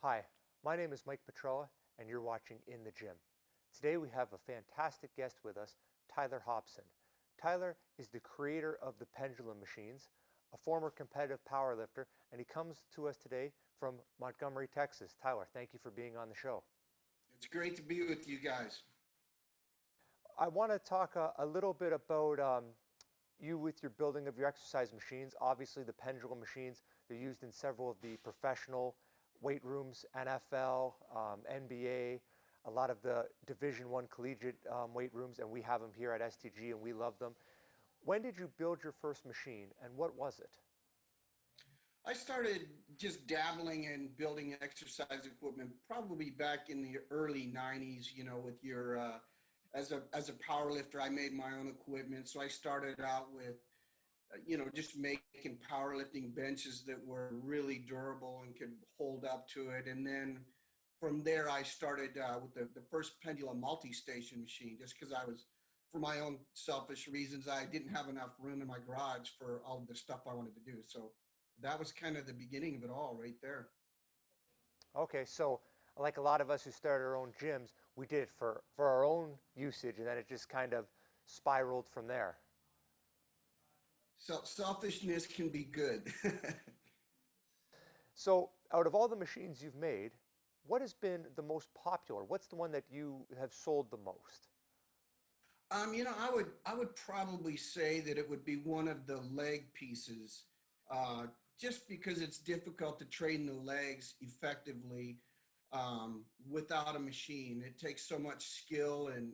Hi, my name is Mike Petrella, and you're watching In the Gym. Today we have a fantastic guest with us, Tyler Hobson. Tyler is the creator of the Pendulum machines, a former competitive powerlifter, and he comes to us today from Montgomery, Texas. Tyler, thank you for being on the show. It's great to be with you guys. I want to talk a little bit about you with your building of your exercise machines. Obviously, the Pendulum machines, they're used in several of the professional weight rooms, NFL, NBA, a lot of the Division One collegiate weight rooms, and we have them here at STG, and we love them. When did you build your first machine, and what was it? I started just dabbling in building exercise equipment probably back in the early 90s, with your as a power lifter, I made my own equipment. So I started out with just making powerlifting benches that were really durable and could hold up to it. And then from there, I started with the first Pendulum multi-station machine, just because for my own selfish reasons, I didn't have enough room in my garage for all of the stuff I wanted to do. So that was kind of the beginning of it all right there. Okay, so like a lot of us who started our own gyms, we did it for our own usage, and then it just kind of spiraled from there. So selfishness can be good. So, out of all the machines you've made, what has been the most popular? What's the one that you have sold the most? I would probably say that it would be one of the leg pieces, uh, just because it's difficult to train the legs effectively without a machine. It takes so much skill, and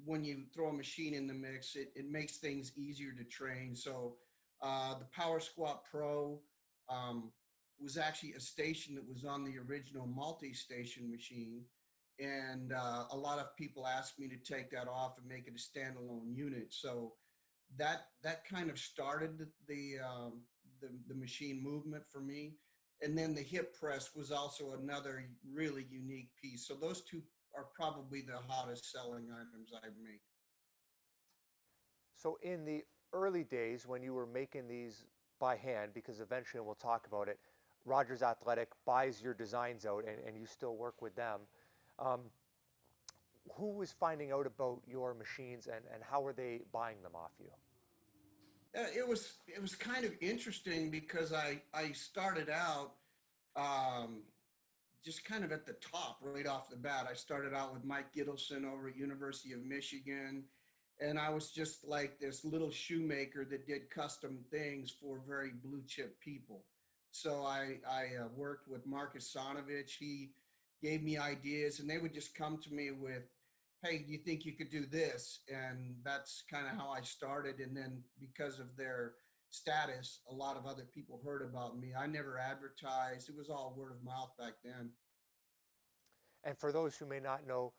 when you throw a machine in the mix, it makes things easier to train. So the Power Squat Pro um, was actually a station that was on the original multi-station machine. And a lot of people asked me to take that off and make it a standalone unit. So that kind of started the machine movement for me. And then the hip press was also another really unique piece. So those two are probably the hottest selling items I make. So, in the early days when you were making these by hand, because eventually we'll talk about it, Rogers Athletic buys your designs out and you still work with them. Um, who was finding out about your machines and how were they buying them off you? It was kind of interesting because I started out um, just kind of at the top right off the bat. I started out with Mike Gittleson over at University of Michigan, and I was just like this little shoemaker that did custom things for very blue chip people. So I worked with Marcus Sonovich. He gave me ideas, and they would just come to me with, "Hey, do you think you could do this?" And that's kind of how I started. And then because of their status, a lot of other people heard about me. I never advertised. It was all word of mouth back then. And for those who may not know,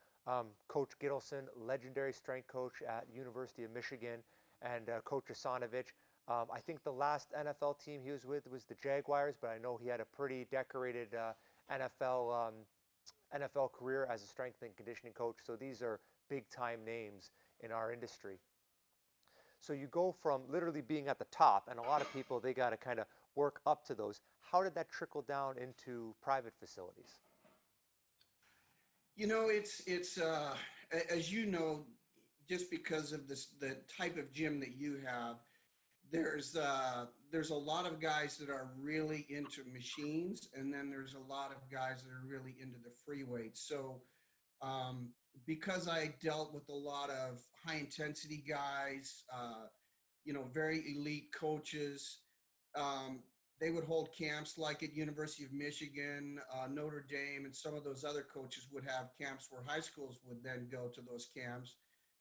Coach Gittleson, legendary strength coach at University of Michigan, and Coach Asanovich. I think the last NFL team he was with was the Jaguars, but I know he had a pretty decorated NFL career as a strength and conditioning coach. So these are big time names in our industry. So you go from literally being at the top, and a lot of people they got to kind of work up to those. How did that trickle down into private facilities? It's as you know, just because of the type of gym that you have, there's a lot of guys that are really into machines, and then there's a lot of guys that are really into the free weights. So um, because I dealt with a lot of high intensity guys, very elite coaches. Um, they would hold camps like at University of Michigan, Notre Dame, and some of those other coaches would have camps where high schools would then go to those camps.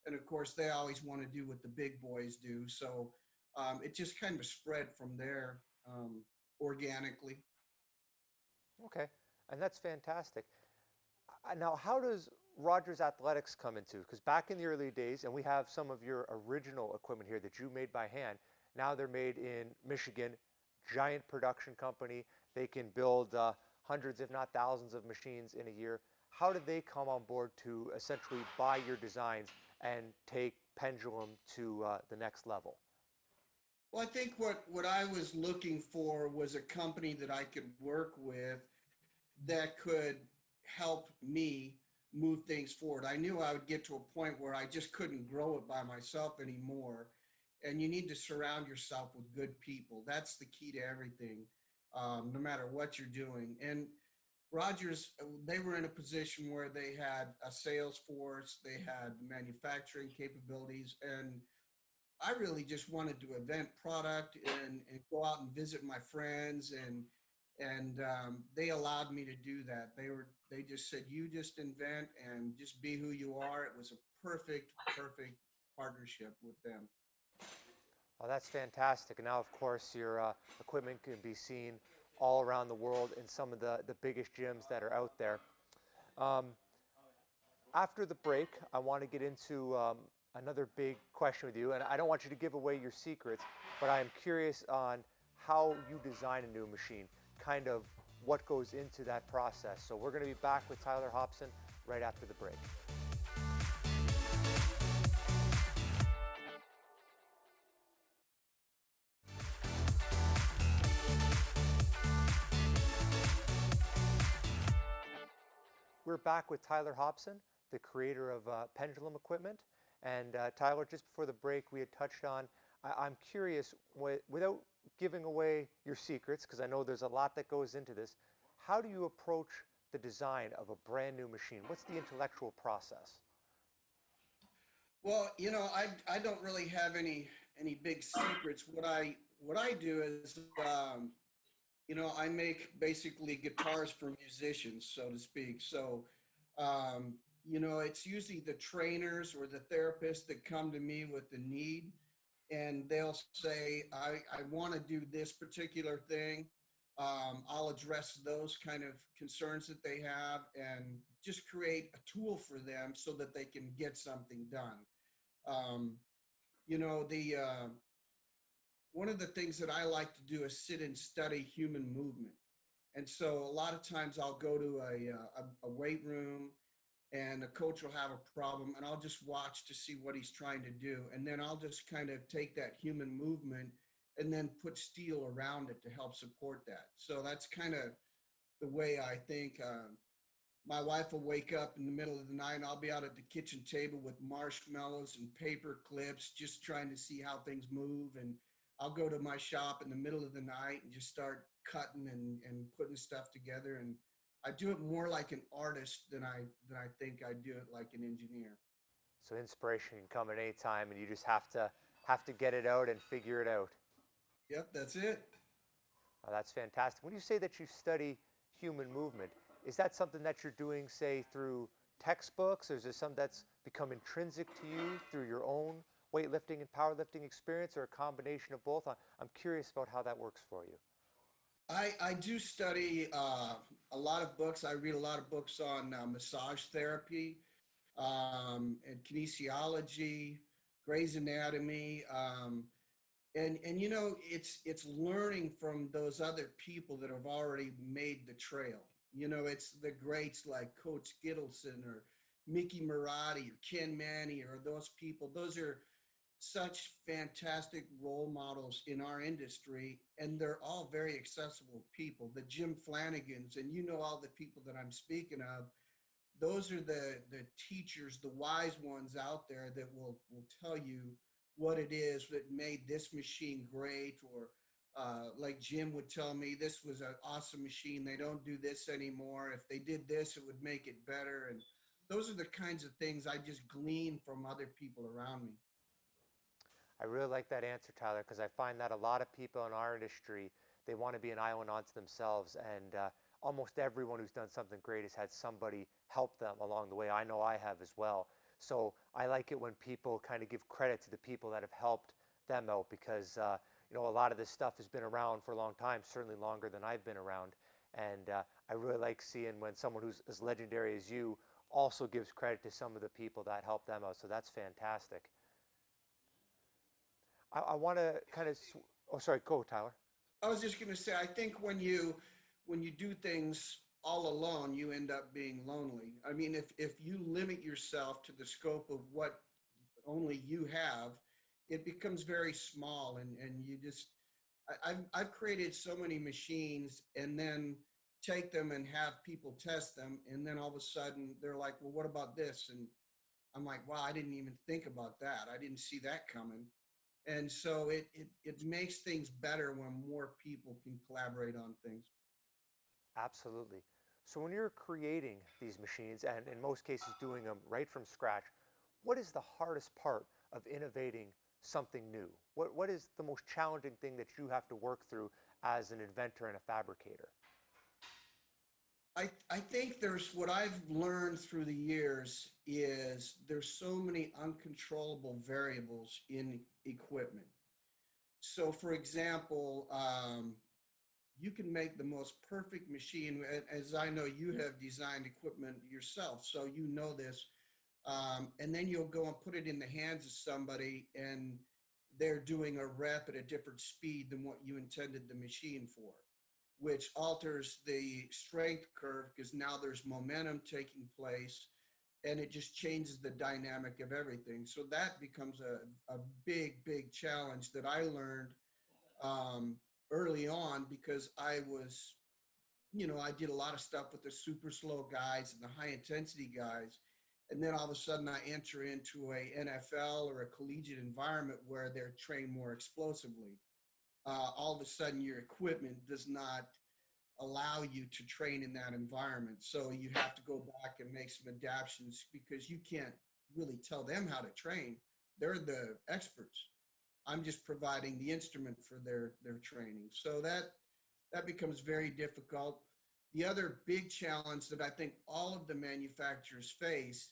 And of course, they always want to do what the big boys do. So it just kind of spread from there organically. Okay, and that's fantastic. Now, how does Rogers Athletics come into? Because back in the early days, and we have some of your original equipment here that you made by hand. Now they're made in Michigan, giant production company. They can build hundreds, if not thousands, of machines in a year. How did they come on board to essentially buy your designs and take Pendulum to the next level? Well, I think what I was looking for was a company that I could work with that could help me move things forward. I knew I would get to a point where I just couldn't grow it by myself anymore. And you need to surround yourself with good people. That's the key to everything, no matter what you're doing. And Rogers, they were in a position where they had a sales force, they had manufacturing capabilities, and I really just wanted to invent product and go out and visit my friends, and they allowed me to do that. They just said, you just invent and just be who you are. It was a perfect partnership with them. Oh, that's fantastic. And now, of course, your equipment can be seen all around the world in some of the biggest gyms that are out there. Um, After the break, I want to get into another big question with you. And I don't want you to give away your secrets, but I am curious on how you design a new machine, kind of what goes into that process. So we're going to be back with Tyler Hobson right after the break. We're back with Tyler Hobson, the creator of Pendulum equipment. And Tyler, just before the break, we had touched on, I'm curious, without giving away your secrets, because I know there's a lot that goes into this, how do you approach the design of a brand new machine? What's the intellectual process? Well, I don't really have any big secrets. What I do is, I make basically guitars for musicians, so to speak. So, it's usually the trainers or the therapists that come to me with the need, and they'll say, I want to do this particular thing. I'll address those kind of concerns that they have and just create a tool for them so that they can get something done. Um, the one of the things that I like to do is sit and study human movement. And so a lot of times I'll go to a weight room and a coach will have a problem and I'll just watch to see what he's trying to do. And then I'll just kind of take that human movement and then put steel around it to help support that. So that's kind of the way I think. My wife will wake up in the middle of the night and I'll be out at the kitchen table with marshmallows and paper clips, just trying to see how things move. And I'll go to my shop in the middle of the night and just start cutting and putting stuff together. And I do it more like an artist than I think I do it like an engineer. So inspiration can come at any time, and you just have to get it out and figure it out. Yep, that's it. Oh, that's fantastic. When you say that you study human movement, is that something that you're doing, say, through textbooks, or is it something that's become intrinsic to you through your own weightlifting and powerlifting experience, or a combination of both? I'm curious about how that works for you. I do study a lot of books. I read a lot of books on massage therapy and kinesiology, Grey's Anatomy, and it's learning from those other people that have already made the trail. It's the greats like Coach Gittleson or Mickey Marotti or Ken Manny or those people. Those are such fantastic role models in our industry, and they're all very accessible people. The Jim Flanagans, and all the people that I'm speaking of, those are the teachers, the wise ones out there that will tell you what it is that made this machine great, or like Jim would tell me, this was an awesome machine. They don't do this anymore. If they did this, it would make it better. And those are the kinds of things I just glean from other people around me. I really like that answer, Tyler, because I find that a lot of people in our industry, they want to be an island unto themselves, and almost everyone who's done something great has had somebody help them along the way. I know I have as well. So I like it when people kind of give credit to the people that have helped them out, because a lot of this stuff has been around for a long time, certainly longer than I've been around. And I really like seeing when someone who's as legendary as you also gives credit to some of the people that helped them out. So that's fantastic. I want to kind of, oh, sorry, go, Tyler. I was just going to say, I think when you do things all alone, you end up being lonely. I mean, if you limit yourself to the scope of what only you have, it becomes very small, and you just I've created so many machines, and then take them and have people test them. And then all of a sudden they're like, well, what about this? And I'm like, wow, I didn't even think about that. I didn't see that coming. And so it makes things better when more people can collaborate on things. Absolutely. So when you're creating these machines, and in most cases doing them right from scratch, what is the hardest part of innovating something new? What is the most challenging thing that you have to work through as an inventor and a fabricator? I think there's what I've learned through the years is there's so many uncontrollable variables in equipment. So, for example, you can make the most perfect machine. As I know, you have designed equipment yourself, so you know this. And then you'll go and put it in the hands of somebody, and they're doing a rep at a different speed than what you intended the machine for, which alters the strength curve because now there's momentum taking place, and it just changes the dynamic of everything. So that becomes a big, big challenge that I learned um, early on because I was, I did a lot of stuff with the super slow guys and the high intensity guys. And then all of a sudden I enter into a NFL or a collegiate environment where they're trained more explosively. All of a sudden your equipment does not allow you to train in that environment. So you have to go back and make some adaptations because you can't really tell them how to train. They're the experts. I'm just providing the instrument for their training. So that becomes very difficult. The other big challenge that I think all of the manufacturers face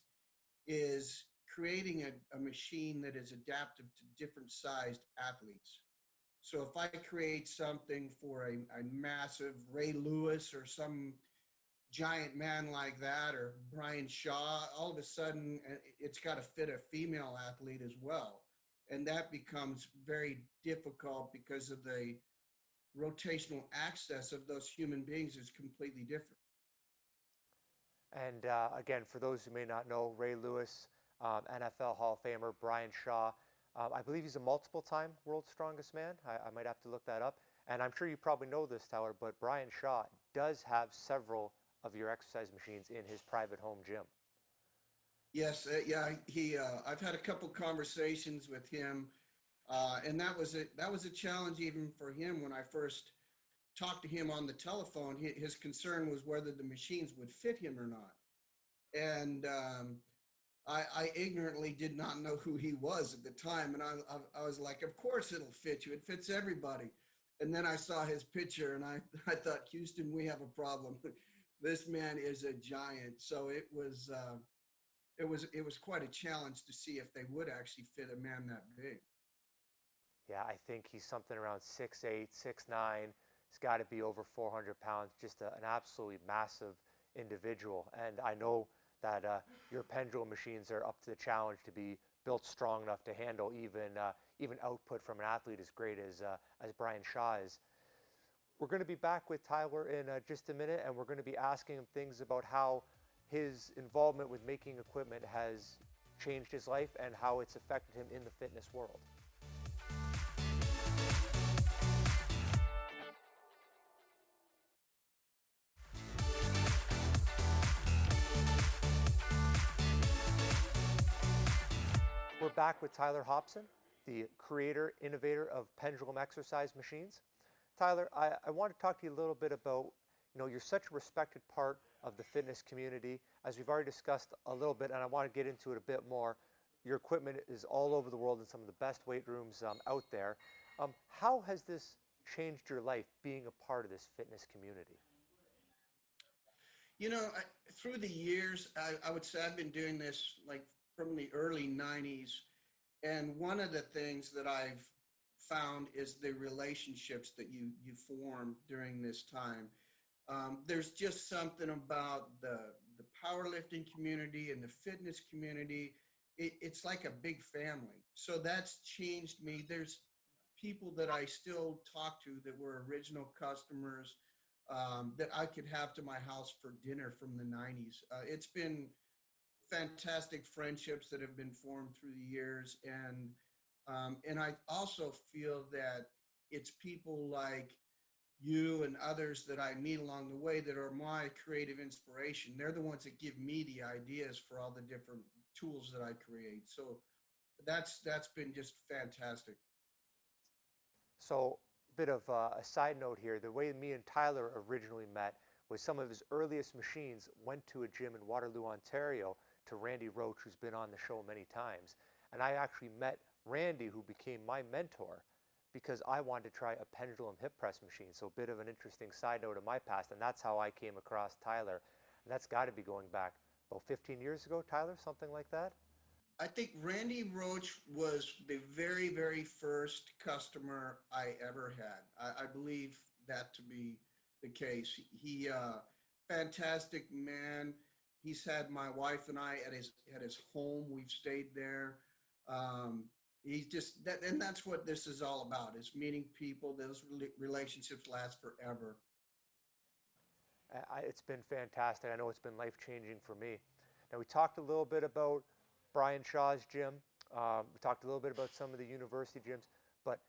is creating a machine that is adaptive to different sized athletes. So if I create something for a massive Ray Lewis or some giant man like that, or Brian Shaw, all of a sudden it's got to fit a female athlete as well. And that becomes very difficult because of the rotational access of those human beings is completely different. And again, for those who may not know, Ray Lewis, NFL Hall of Famer, Brian Shaw, I believe he's a multiple time world's strongest man. I might have to look that up. And I'm sure you probably know this, Tyler, but Brian Shaw does have several of your exercise machines in his private home gym. Yes, yeah, he. I've had a couple conversations with him, and that was a challenge even for him when I first talked to him on the telephone. His concern was whether the machines would fit him or not, and I ignorantly did not know who he was at the time, and I was like, of course it'll fit you. It fits everybody. And then I saw his picture, and I thought, Houston, we have a problem. This man is a giant. So it was quite a challenge to see if they would actually fit a man that big. Yeah, I think he's something around 6'8", 6'9". He's got to be over 400 pounds, just an absolutely massive individual. And I know that your Pendulum machines are up to the challenge to be built strong enough to handle even output from an athlete as great as Brian Shaw is. We're going to be back with Tyler in just a minute, and we're going to be asking him things about how his involvement with making equipment has changed his life and how it's affected him in the fitness world. We're back with Tyler Hobson, the creator, innovator of Pendulum exercise machines. Tyler, I want to talk to you a little bit about, you're such a respected part of the fitness community. As we've already discussed a little bit, and I want to get into it a bit more, your equipment is all over the world in some of the best weight rooms out there. How has this changed your life being a part of this fitness community? Through the years, I would say I've been doing this like from the early 90s. And one of the things that I've found is the relationships that you form during this time. There's just something about the powerlifting community and the fitness community. It's like a big family. So that's changed me. There's people that I still talk to that were original customers that I could have to my house for dinner from the 90s. It's been fantastic friendships that have been formed through the years, and I also feel that it's people like you and others that I meet along the way that are my creative inspiration. They're the ones that give me the ideas for all the different tools that I create. So that's been just fantastic. So, bit of a side note here. The way me and Tyler originally met was some of his earliest machines went to a gym in Waterloo, Ontario, to Randy Roach, who's been on the show many times. And I actually met Randy, who became my mentor, because I wanted to try a pendulum hip press machine. So, a bit of an interesting side note of my past. And that's how I came across Tyler. And that's got to be going back about 15 years ago, Tyler, something like that. I think Randy Roach was the very, very first customer I ever had. I believe that to be the case. Fantastic man. He's had my wife and I at his home. We've stayed there. Um, he's just that, and that's what this is all about: is meeting people. Those relationships last forever. It's been fantastic. I know it's been life changing for me. Now, we talked a little bit about Brian Shaw's gym. We talked a little bit about some of the university gyms, but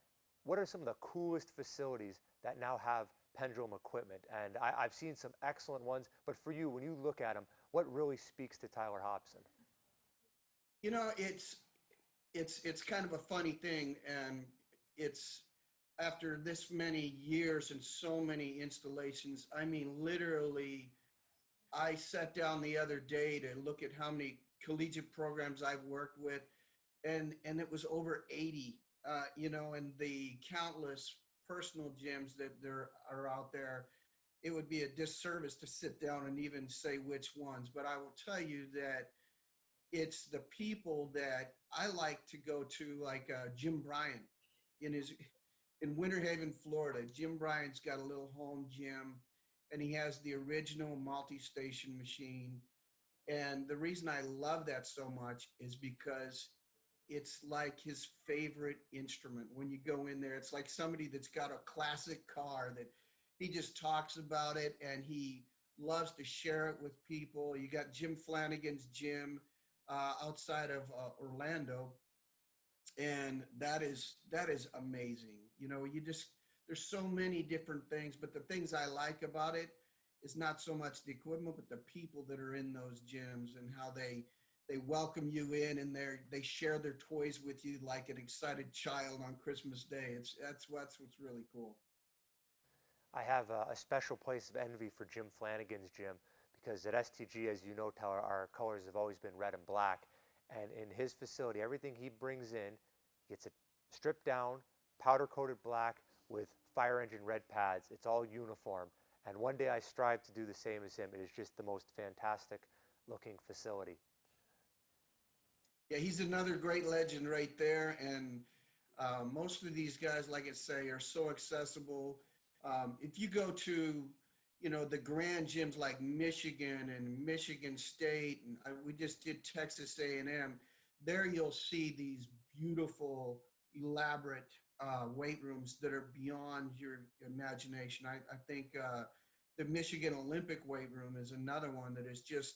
what are some of the coolest facilities that now have pendulum equipment? And I've seen some excellent ones, but for you, when you look at them, what really speaks to Tyler Hobson? You know, it's kind of a funny thing, and it's after this many years and so many installations. I mean, literally, I sat down the other day to look at how many collegiate programs I've worked with, and it was over 80. And the countless personal gyms that there are out there. It would be a disservice to sit down and even say which ones, but I will tell you that it's the people that I like to go to, like Jim Bryan in his in Winter Haven, Florida. Jim Bryan's got a little home gym, and he has the original multi-station machine. And the reason I love that so much is because it's like his favorite instrument. When you go in there, it's like somebody that's got a classic car that he just talks about it and he loves to share it with people. You got Jim Flanagan's gym outside of Orlando, and that is amazing. You just there's so many different things, but the things I like about it is not so much the equipment, but the people that are in those gyms and how they welcome you in and they share their toys with you like an excited child on Christmas Day. That's what's really cool. I have a special place of envy for Jim Flanagan's gym because at STG, as you know, Tyler, our colors have always been red and black. And in his facility, everything he brings in, he gets it stripped down, powder coated black with fire engine red pads. It's all uniform. And one day I strive to do the same as him. It is just the most fantastic looking facility. Yeah, he's another great legend right there. And most of these guys, like I say, are so accessible. If you go to, the grand gyms like Michigan and Michigan State, and we just did Texas A&M, there you'll see these beautiful, elaborate weight rooms that are beyond your imagination. I think the Michigan Olympic weight room is another one that is just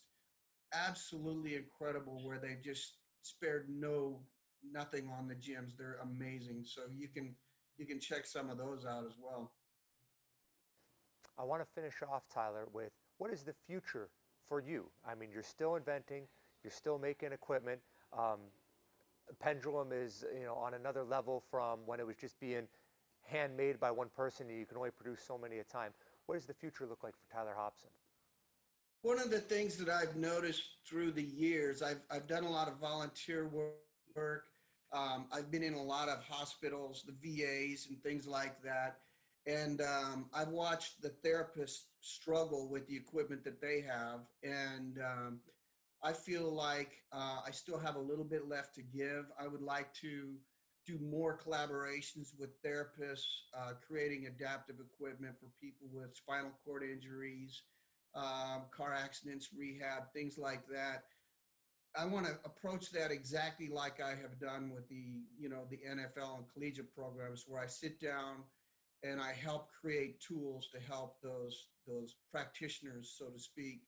absolutely incredible where they've just spared nothing on the gyms. They're amazing. So you can check some of those out as well. I want to finish off, Tyler, with what is the future for you? I mean, you're still inventing, you're still making equipment. Um, Pendulum is, on another level from when it was just being handmade by one person and you can only produce so many at a time. What does the future look like for Tyler Hobson? One of the things that I've noticed through the years, I've done a lot of volunteer work. I've been in a lot of hospitals, the VAs, and things like that. And I've watched the therapists struggle with the equipment that they have. And I feel like I still have a little bit left to give. I would like to do more collaborations with therapists, creating adaptive equipment for people with spinal cord injuries, car accidents, rehab, things like that. I want to approach that exactly like I have done with the NFL and collegiate programs, where I sit down and I help create tools to help those practitioners, so to speak.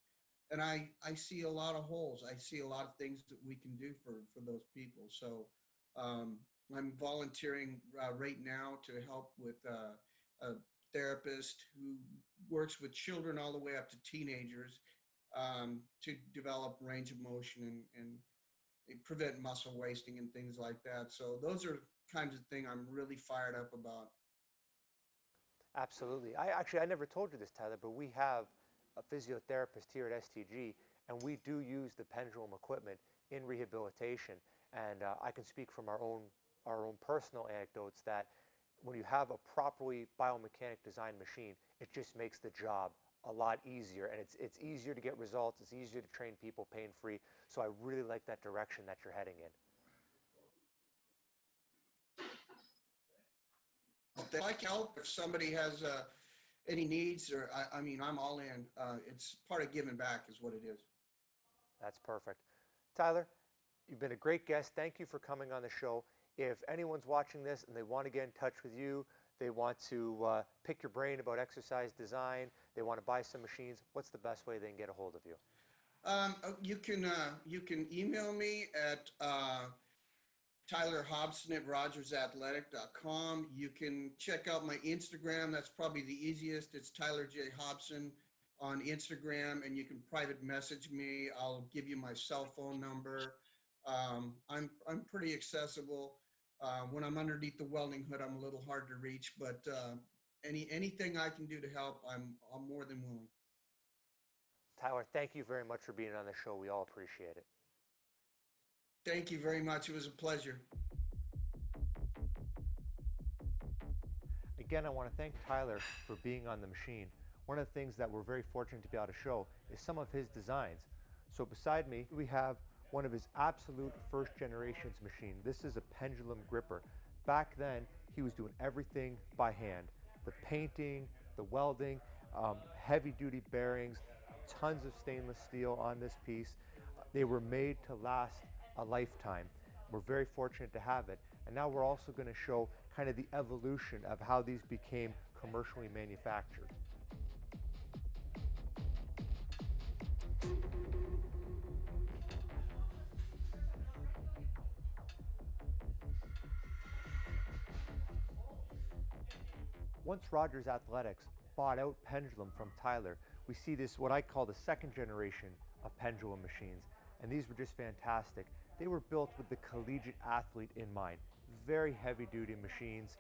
And I see a lot of holes. I see a lot of things that we can do for those people. So um, I'm volunteering right now to help with therapist who works with children all the way up to teenagers to develop range of motion and prevent muscle wasting and things like that. So those are kinds of things I'm really fired up about. Absolutely. I never told you this, Tyler, but we have a physiotherapist here at STG, and we do use the Pendulum equipment in rehabilitation. And I can speak from our own personal anecdotes that when you have a properly biomechanic designed machine, it just makes the job a lot easier, and it's easier to get results. It's easier to train people pain free. So I really like that direction that you're heading in. If I can help, if somebody has any needs, or I mean, I'm all in. It's part of giving back, is what it is. That's perfect. Tyler, you've been a great guest. Thank you for coming on the show. If anyone's watching this and they want to get in touch with you, they want to pick your brain about exercise design, they want to buy some machines, what's the best way they can get a hold of you? You can email me at Tyler Hobson at rogersathletic.com. You can check out my Instagram. That's probably the easiest. It's Tyler J. Hobson on Instagram, and you can private message me. I'll give you my cell phone number. I'm pretty accessible. When I'm underneath the welding hood, I'm a little hard to reach, but anything I can do to help, I'm more than willing. Tyler, thank you very much for being on the show. We all appreciate it. Thank you very much. It was a pleasure. Again, I want to thank Tyler for being on the machine. One of the things that we're very fortunate to be able to show is some of his designs. So beside me, we have one of his absolute first generations machine. This is a Pendulum gripper. Back then, he was doing everything by hand. The painting, the welding, heavy duty bearings, tons of stainless steel on this piece. They were made to last a lifetime. We're very fortunate to have it. And now we're also going to show kind of the evolution of how these became commercially manufactured. Once Rogers Athletics bought out Pendulum from Tyler, we see this, what I call the second generation of Pendulum machines. And these were just fantastic. They were built with the collegiate athlete in mind. Very heavy duty machines.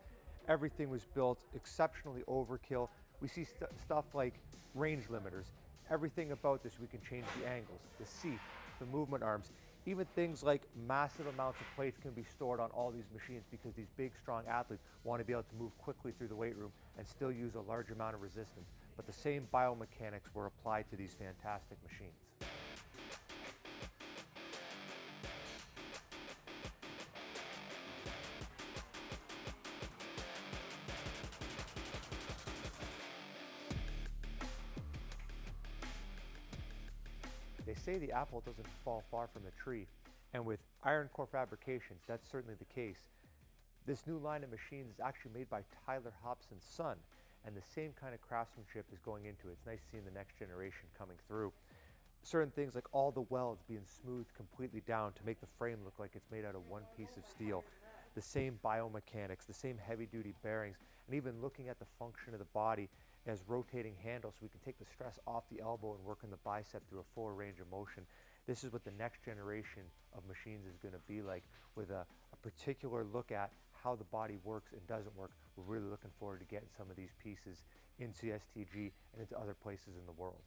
Everything was built exceptionally overkill. We see stuff like range limiters. Everything about this, we can change the angles, the seat, the movement arms. Even things like massive amounts of plates can be stored on all these machines because these big, strong athletes want to be able to move quickly through the weight room and still use a large amount of resistance. But the same biomechanics were applied to these fantastic machines. They say the apple doesn't fall far from the tree, and with iron core fabrications, that's certainly the case. This new line of machines is actually made by Tyler Hobson's son, and the same kind of craftsmanship is going into it. It's nice seeing the next generation coming through. Certain things like all the welds being smoothed completely down to make the frame look like it's made out of one piece of steel. The same biomechanics, the same heavy-duty bearings, and even looking at the function of the body as rotating handles so we can take the stress off the elbow and work in the bicep through a full range of motion. This is what the next generation of machines is going to be like, with a particular look at how the body works and doesn't work. We're really looking forward to getting some of these pieces into STG and into other places in the world.